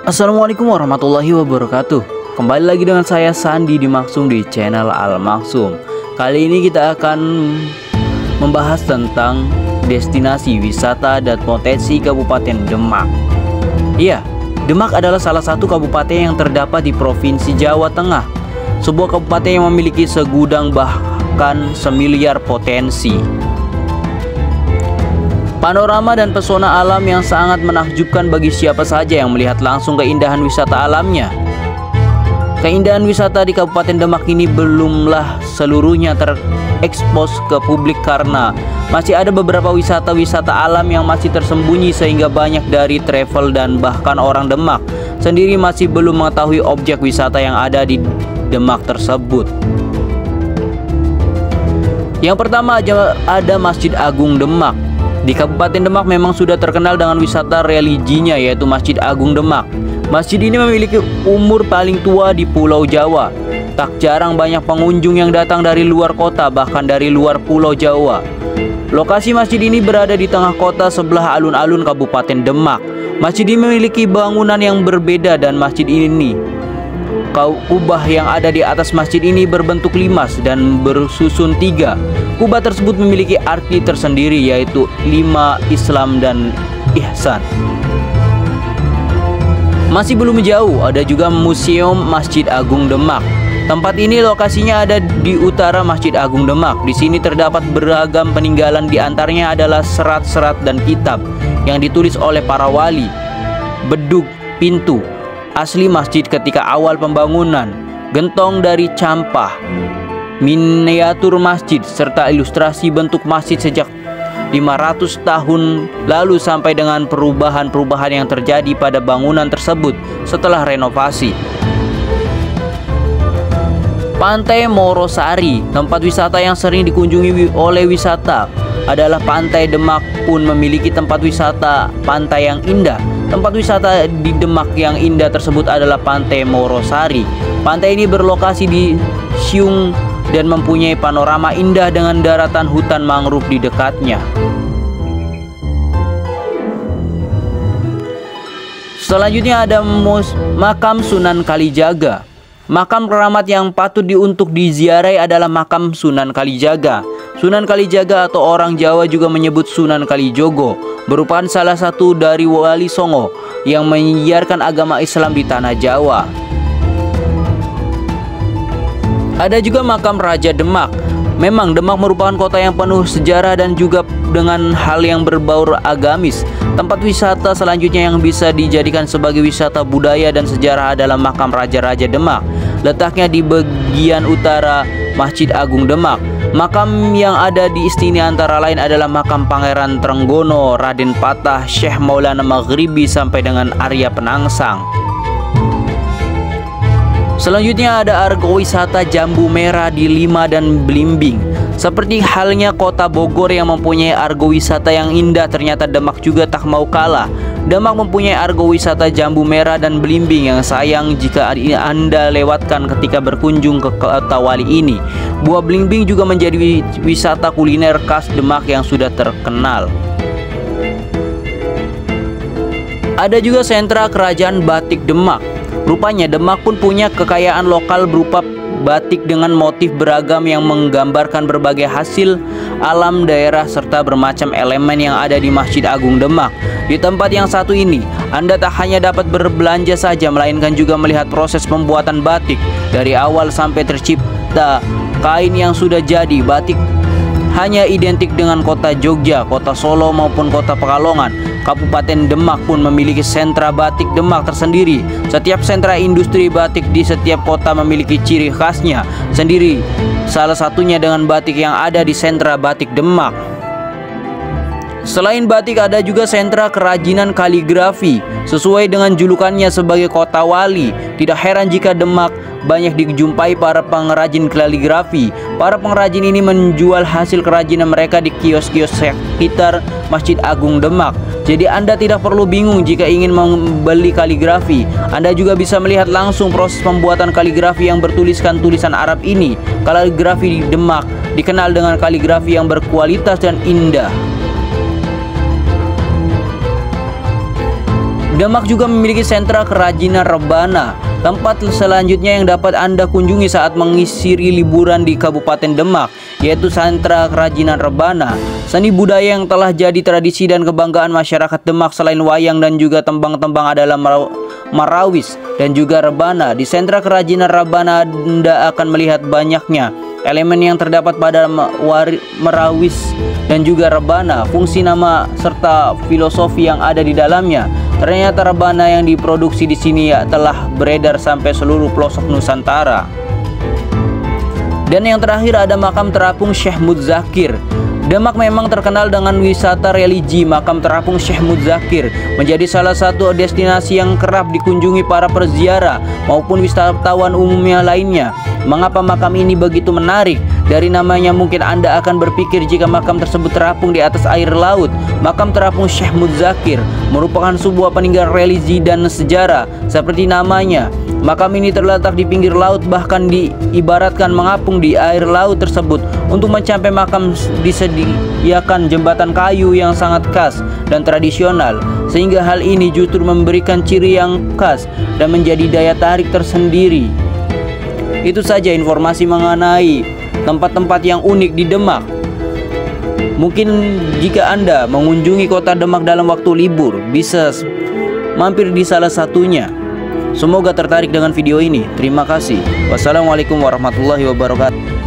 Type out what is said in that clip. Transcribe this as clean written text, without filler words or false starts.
Assalamualaikum warahmatullahi wabarakatuh. Kembali lagi dengan saya Sandi di Maksum di channel Al Maksum. Kali ini kita akan membahas tentang destinasi wisata dan potensi Kabupaten Demak. Iya, Demak adalah salah satu kabupaten yang terdapat di Provinsi Jawa Tengah. Sebuah kabupaten yang memiliki segudang bahkan semiliar potensi. Panorama dan pesona alam yang sangat menakjubkan bagi siapa saja yang melihat langsung keindahan wisata alamnya. Keindahan wisata di Kabupaten Demak ini belumlah seluruhnya terekspos ke publik karena masih ada beberapa wisata-wisata alam yang masih tersembunyi, sehingga banyak dari travel dan bahkan orang Demak sendiri masih belum mengetahui objek wisata yang ada di Demak tersebut. Yang pertama ada Masjid Agung Demak. Di Kabupaten Demak memang sudah terkenal dengan wisata religinya, yaitu Masjid Agung Demak. Masjid ini memiliki umur paling tua di Pulau Jawa. Tak jarang banyak pengunjung yang datang dari luar kota, bahkan dari luar Pulau Jawa. Lokasi masjid ini berada di tengah kota sebelah alun-alun Kabupaten Demak. Masjid ini memiliki bangunan yang berbeda dan masjid ini, kubah yang ada di atas masjid ini berbentuk limas dan bersusun 3. Kubah tersebut memiliki arti tersendiri, yaitu 5, Islam, dan Ihsan. Masih belum jauh, ada juga Museum Masjid Agung Demak. Tempat ini lokasinya ada di utara Masjid Agung Demak. Di sini terdapat beragam peninggalan, di antaranya adalah serat-serat dan kitab yang ditulis oleh para wali, bedug pintu asli masjid ketika awal pembangunan, gentong dari campah, miniatur masjid, serta ilustrasi bentuk masjid sejak 500 tahun lalu sampai dengan perubahan-perubahan yang terjadi pada bangunan tersebut setelah renovasi. Pantai Morosari, tempat wisata yang sering dikunjungi oleh wisata, adalah Pantai Demak pun memiliki tempat wisata pantai yang indah. Tempat wisata di Demak yang indah tersebut adalah Pantai Morosari. Pantai ini berlokasi di Siung dan mempunyai panorama indah dengan daratan hutan mangrove di dekatnya. Selanjutnya ada Makam Sunan Kalijaga. Makam keramat yang patut untuk diziarahi adalah Makam Sunan Kalijaga. Sunan Kalijaga atau orang Jawa juga menyebut Sunan Kalijogo, merupakan salah satu dari wali Songo yang menyiarkan agama Islam di tanah Jawa. Ada juga makam Raja Demak. Memang Demak merupakan kota yang penuh sejarah dan juga dengan hal yang berbau agamis. Tempat wisata selanjutnya yang bisa dijadikan sebagai wisata budaya dan sejarah adalah makam Raja-Raja Demak. Letaknya di bagian utara Masjid Agung Demak. Makam yang ada di sini antara lain adalah makam Pangeran Trenggono, Raden Patah, Syekh Maulana Maghribi sampai dengan Arya Penangsang. Selanjutnya ada Argo Wisata Jambu Merah di Lima dan Blimbing. Seperti halnya kota Bogor yang mempunyai argo wisata yang indah, ternyata Demak juga tak mau kalah. Demak mempunyai argo wisata Jambu Merah dan Blimbing yang sayang jika Anda lewatkan ketika berkunjung ke kota wali ini. Buah Blimbing juga menjadi wisata kuliner khas Demak yang sudah terkenal. Ada juga sentra kerajaan batik Demak. Rupanya Demak pun punya kekayaan lokal berupa batik dengan motif beragam yang menggambarkan berbagai hasil alam daerah serta bermacam elemen yang ada di Masjid Agung Demak. Di tempat yang satu ini, Anda tak hanya dapat berbelanja saja, melainkan juga melihat proses pembuatan batik dari awal sampai tercipta kain yang sudah jadi. Batik hanya identik dengan kota Jogja, kota Solo maupun kota Pekalongan. Kabupaten Demak pun memiliki sentra batik Demak tersendiri. Setiap sentra industri batik di setiap kota memiliki ciri khasnya sendiri. Salah satunya dengan batik yang ada di sentra batik Demak. Selain batik, ada juga sentra kerajinan kaligrafi. Sesuai dengan julukannya sebagai kota wali, tidak heran jika Demak banyak dijumpai para pengrajin kaligrafi. Para pengrajin ini menjual hasil kerajinan mereka di kios-kios sekitar Masjid Agung Demak. Jadi Anda tidak perlu bingung jika ingin membeli kaligrafi. Anda juga bisa melihat langsung proses pembuatan kaligrafi yang bertuliskan tulisan Arab ini. Kaligrafi di Demak dikenal dengan kaligrafi yang berkualitas dan indah. Demak juga memiliki sentra kerajinan rebana. Tempat selanjutnya yang dapat Anda kunjungi saat mengisi liburan di Kabupaten Demak, yaitu sentra kerajinan rebana. Seni budaya yang telah jadi tradisi dan kebanggaan masyarakat Demak selain wayang dan juga tembang-tembang adalah marawis dan juga rebana. Di sentra kerajinan rebana Anda akan melihat banyaknya elemen yang terdapat pada marawis dan juga rebana, fungsi nama serta filosofi yang ada di dalamnya. Ternyata rebana yang diproduksi di sini telah beredar sampai seluruh pelosok Nusantara. Dan yang terakhir ada makam terapung Syekh Mudzakir. Demak memang terkenal dengan wisata religi. Makam terapung Syekh Mudzakir menjadi salah satu destinasi yang kerap dikunjungi para peziarah maupun wisatawan umumnya lainnya. Mengapa makam ini begitu menarik? Dari namanya mungkin Anda akan berpikir jika makam tersebut terapung di atas air laut. Makam terapung Syekh Mudzakir merupakan sebuah peninggalan religi dan sejarah seperti namanya. Makam ini terletak di pinggir laut, bahkan diibaratkan mengapung di air laut tersebut. Untuk mencapai makam disediakan jembatan kayu yang sangat khas dan tradisional, sehingga hal ini justru memberikan ciri yang khas dan menjadi daya tarik tersendiri. Itu saja informasi mengenai tempat-tempat yang unik di Demak. Mungkin jika Anda mengunjungi kota Demak dalam waktu libur, bisa mampir di salah satunya. Semoga tertarik dengan video ini. Terima kasih. Wassalamualaikum warahmatullahi wabarakatuh.